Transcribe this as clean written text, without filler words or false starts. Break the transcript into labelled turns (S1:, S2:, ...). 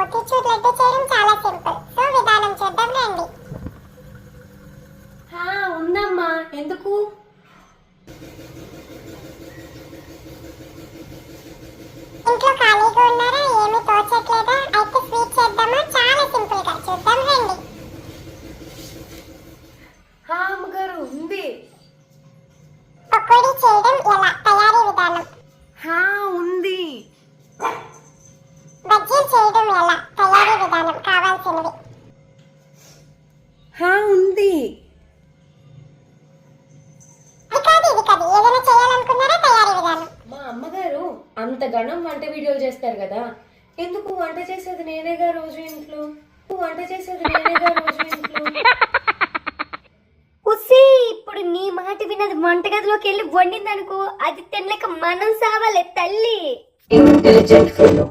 S1: మోతీచూర్ లడ్డు చేయడం చాలా simple. So విధానం చూద్దాం రండి.
S2: ఉందమ్మా, ఎందుకు?
S1: ఇంట్లో ఖాళీగా ఉన్నారా? ఏమీ తోచట్లేదా? అయితే స్వీట్ చేద్దామా? చాలా సింపుల్ గా చూద్దాం రండి.
S2: అమ్మగారు ఉంది.
S1: పకోడీ చేయడం ఎలా? తయారీ విధానం.
S2: ఉంది.
S1: బజ్జీలు చేయడం ఎలా? తయారీ విధానం. కావాల్సినవి.
S2: ఉంది.
S1: ఇది కాదు ఏదైనా చేయాలనుకున్నారా? తయారీ విధానం.
S2: మా అమ్మగారు అంత గణం వంట వీడియోలు చేస్తారు కదా, ఎందుకు వంట చేసేది నేనేగా రోజు ఇంట్లో.
S3: ఇప్పుడు నీ మాట వినది వంటగదిలోకి వెళ్ళి వండిందనుకో, అది తినలేక మనం సావాలే తల్లి.
S2: Intelligent fellow.